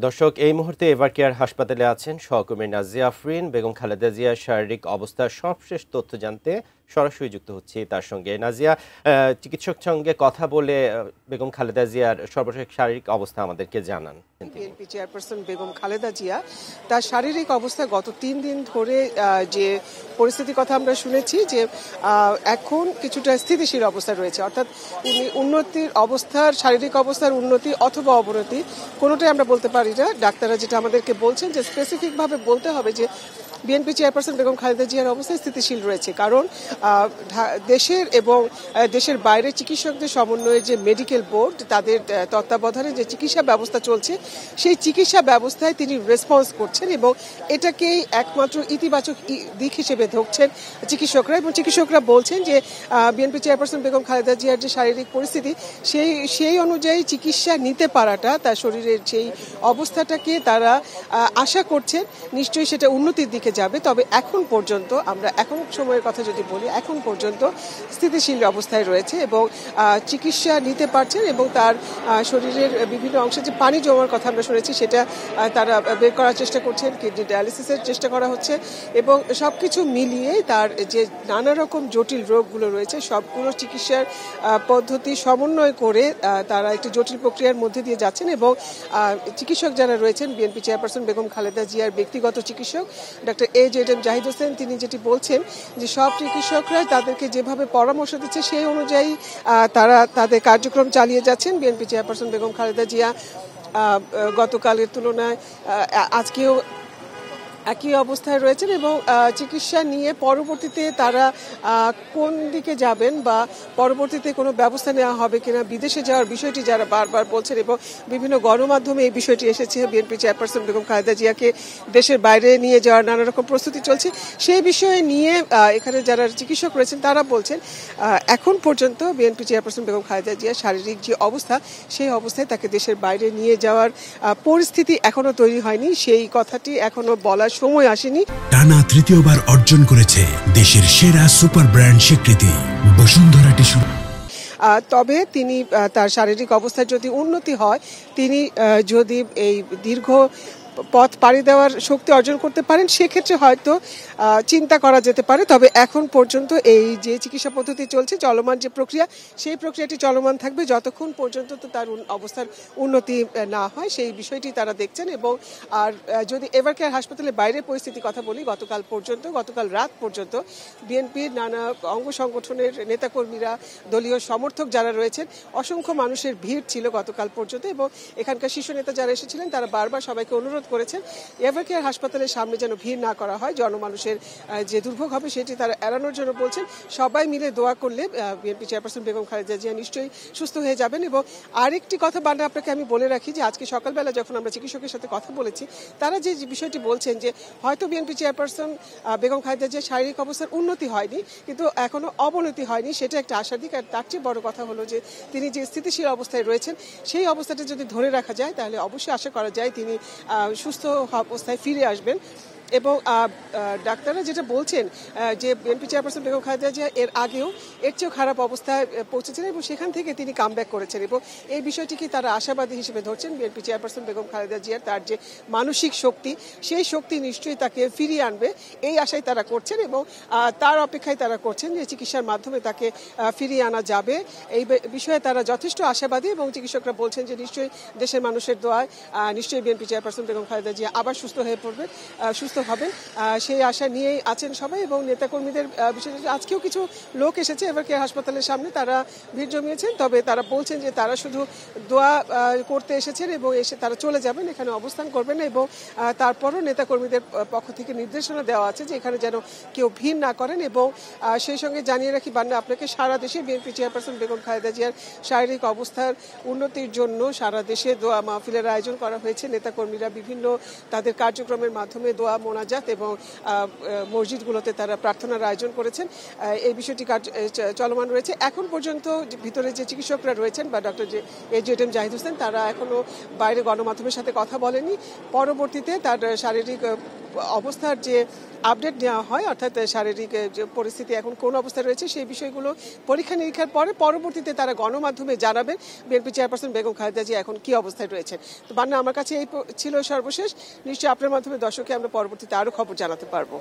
দর্শক, এই মুহূর্তে এভারকেয়ার হাসপাতালে আছেন সহকর্মী নাজিয়া আফরিন। বেগম খালেদা জিয়ার শারীরিক অবস্থার সবশেষ তথ্য জানতে সরাসরি যুক্ত হচ্ছি তার সঙ্গে। নাজিয়া, চিকিৎসক সঙ্গে কথা বলে বেগম খালেদা জিয়ার সর্বশেষ শারীরিক অবস্থা আমাদেরকে জানান। বিএনপি চেয়ারপারসন বেগম খালেদা জিয়া তার শারীরিক অবস্থা গত 3 দিন ধরে যে পরিস্থিতির কথা আমরা শুনেছি যে এখন কিছুটা স্থিতিশীল অবস্থা রয়েছে, অর্থাৎ উন্নতির অবস্থার শারীরিক অবস্থার উন্নতি অথবা অবনতি কোনোটাই আমরা বলতে পারি না। ডাক্তাররা যেটা আমাদেরকে বলছেন যে স্পেসিফিক ভাবে বলতে হবে যে বিএনপি চেয়ারপারসন বেগম খালেদা জিয়ার অবস্থা স্থিতিশীল রয়েছে, কারণ দেশের এবং দেশের বাইরে চিকিৎসকদের সমন্বয়ে যে মেডিকেল বোর্ড তাদের তত্ত্বাবধানে যে চিকিৎসা ব্যবস্থা চলছে সেই চিকিৎসা ব্যবস্থায় তিনি রেসপন্স করছেন এবং এটাকেই একমাত্র ইতিবাচক দিক হিসেবে ধরছেন চিকিৎসকরা। এবং চিকিৎসকরা বলছেন যে বিএনপি চেয়ারপারসন বেগম খালেদা জিয়ার যে শারীরিক পরিস্থিতি সেই অনুযায়ী চিকিৎসা নিতে পারাটা তার শরীরের যেই অবস্থাটাকে তারা আশা করছেন নিশ্চয়ই সেটা উন্নতির দিকে যাবে। তবে এখন পর্যন্ত আমরা এখন সময়ের কথা যদি বলি, এখন পর্যন্ত স্থিতিশীল অবস্থায় রয়েছে এবং চিকিৎসা নিতে পারছেন এবং তার শরীরের বিভিন্ন অংশে যে পানি জমার কথা আমরা শুনেছি সেটা তারা বের করার চেষ্টা করছেন, কিডনি ডায়ালিসিসের চেষ্টা করা হচ্ছে এবং সবকিছু মিলিয়ে তার যে নানা রকম জটিল রোগগুলো রয়েছে সবগুলো চিকিৎসার পদ্ধতি সমন্বয় করে তারা একটি জটিল প্রক্রিয়ার মধ্যে দিয়ে যাচ্ছেন। এবং চিকিৎসক যারা রয়েছেন বিএনপি চেয়ারপারসন বেগম খালেদা জিয়ার ব্যক্তিগত চিকিৎসক ডক্টর AJM জাহিদ হোসেন, তিনি যেটি বলছেন যে সব চিকিৎসকরা তাদেরকে যেভাবে পরামর্শ দিচ্ছে সেই অনুযায়ী তারা তাদের কার্যক্রম চালিয়ে যাচ্ছেন। বিএনপি চেয়ারপারসন বেগম খালেদা জিয়া গতকালের তুলনায় আজকেও একই অবস্থায় রয়েছেন এবং চিকিৎসা নিয়ে পরবর্তীতে তারা কোন দিকে যাবেন বা পরবর্তীতে কোনো ব্যবস্থা নেওয়া হবে কিনা, বিদেশে যাওয়ার বিষয়টি যারা বারবার বলছেন এবং বিভিন্ন গণমাধ্যমে এই বিষয়টি এসেছে, বিএনপি চেয়ারপারসন বেগম খালেদা জিয়াকে দেশের বাইরে নিয়ে যাওয়ার নানা রকম প্রস্তুতি চলছে, সেই বিষয়ে নিয়ে এখানে যারা চিকিৎসক রয়েছেন তারা বলছেন এখন পর্যন্ত বিএনপি চেয়ারপারসন বেগম খালেদা জিয়ার শারীরিক যে অবস্থা সেই অবস্থায় তাকে দেশের বাইরে নিয়ে যাওয়ার পরিস্থিতি এখনো তৈরি হয়নি, সেই কথাটি এখনো বলার সময় আসেনি। টানা তৃতীয়বার অর্জন করেছে দেশের সেরা সুপার ব্র্যান্ড স্বীকৃতি বসুন্ধরা টিস্যু। তবে তিনি তার শারীরিক অবস্থায় যদি উন্নতি হয়, তিনি যদি এই দীর্ঘ পথ পাড়ি দেওয়ার শক্তি অর্জন করতে পারেন সেক্ষেত্রে হয়তো চিন্তা করা যেতে পারে। তবে এখন পর্যন্ত এই যে চিকিৎসা পদ্ধতি চলছে, চলমান যে প্রক্রিয়া, সেই প্রক্রিয়াটি চলমান থাকবে যতক্ষণ পর্যন্ত তো তার অবস্থার উন্নতি না হয়, সেই বিষয়টি তারা দেখছেন। এবং আর যদি এভারকেয়ার হাসপাতালের বাইরের পরিস্থিতির কথা বলি, গতকাল রাত পর্যন্ত বিএনপির নানা অঙ্গ সংগঠনের নেতাকর্মীরা, দলীয় সমর্থক যারা রয়েছেন, অসংখ্য মানুষের ভিড় ছিল গতকাল পর্যন্ত। এবং এখানকার শীর্ষ নেতা যারা এসেছিলেন তারা বারবার সবাইকে অনুরোধ করেছেন এভারকেয়ার হাসপাতালের সামনে যেন ভিড় না করা হয়, জনমানুষের যে দুর্ভোগ হবে সেটি তারা এড়ানোর জন্য বলছেন। সবাই মিলে দোয়া করলে বিএনপি চেয়ারপারসন বেগম খালেদা জিয়া নিশ্চয়ই সুস্থ হয়ে যাবেন। এবং আরেকটি কথা বানা আপনাকে আমি বলে রাখি যে আজকে সকালবেলা যখন আমরা চিকিৎসকের সাথে কথা বলেছি, তারা যে বিষয়টি বলছেন যে হয়তো বিএনপি চেয়ারপারসন বেগম খালেদা জিয়ার শারীরিক অবস্থার উন্নতি হয়নি কিন্তু এখনো অবনতি হয়নি, সেটা একটা আশার দিক। আর তার চেয়ে বড় কথা হলো যে তিনি যে স্থিতিশীল অবস্থায় রয়েছেন সেই অবস্থাটা যদি ধরে রাখা যায় তাহলে অবশ্যই আশা করা যায় তিনি সুস্থ অবস্থায় ফিরে আসবেন। এবং ডাক্তাররা যেটা বলছেন যে বিএনপি চেয়ারপারসন বেগম খালেদা জিয়া এর আগেও এর চেয়েও খারাপ অবস্থায় পৌঁছেছিলেন এবং সেখান থেকে তিনি কামব্যাক করেছেন এবং এই বিষয়টিকে তারা আশাবাদী হিসেবে ধরছেন। বিএনপি চেয়ারপারসন বেগম খালেদা জিয়ার তার যে মানসিক শক্তি, সেই শক্তি নিশ্চয়ই তাকে ফিরিয়ে আনবে, এই আশাই তারা করছেন এবং তার অপেক্ষায় তারা করছেন যে চিকিৎসার মাধ্যমে তাকে ফিরিয়ে আনা যাবে। এই বিষয়ে তারা যথেষ্ট আশাবাদী এবং চিকিৎসকরা বলছেন যে নিশ্চয়ই দেশের মানুষের দোয়ায় নিশ্চয়ই বিএনপি চেয়ারপারসন বেগম খালেদা জিয়া আবার সুস্থ হয়ে পড়বে, সুস্থ হবেন, সেই আশা নিয়েই আছেন সবাই। এবং নেতাকর্মীদের বিশেষ আজকেও কিছু লোক এসেছে এভারকেয়ার হাসপাতালের সামনে, তারা ভিড় জমিয়েছেন। তবে তারা বলছেন যে তারা শুধু দোয়া করতে এসেছেন এবং এসে তারা চলে যাবেন, এখানে অবস্থান করবেন না। এবং তারপরও নেতাকর্মীদের পক্ষ থেকে নির্দেশনা দেওয়া আছে যে এখানে যেন কেউ ভিড় না করেন। এবং সেই সঙ্গে জানিয়ে রাখি বান্না আপনাকে, সারা দেশে বিএনপি চেয়ারপারসন বেগম খালেদা জিয়ার শারীরিক অবস্থার উন্নতির জন্য সারা দেশে দোয়া মাহফিলের আয়োজন করা হয়েছে। নেতাকর্মীরা বিভিন্ন তাদের কার্যক্রমের মাধ্যমে দোয়া মোনাজাত এবং মসজিদগুলোতে তারা প্রার্থনার আয়োজন করেছেন। এই বিষয়টি চলমান রয়েছে। এখন পর্যন্ত ভিতরে যে চিকিৎসকরা রয়েছেন বা ডক্টর AJM জাহিদ হোসেন, তারা এখনো বাইরে গণমাধ্যমের সাথে কথা বলেনি। পরবর্তীতে তার শারীরিক অবস্থার যে আপডেট নেওয়া হয়, অর্থাৎ শারীরিক যে পরিস্থিতি এখন কোন অবস্থায় রয়েছে সেই বিষয়গুলো পরীক্ষা নিরীক্ষার পরে পরবর্তীতে তারা গণমাধ্যমে জানাবেন বিএনপি চেয়ারপারসন বেগম খালেদা জিয়া এখন কি অবস্থায় রয়েছেন। তো বান্না, আমার কাছে এই ছিল সর্বশেষ। নিশ্চয়ই আপনার মাধ্যমে দর্শককে আমরা পরবর্তীতে আরো খবর জানাতে পারবো।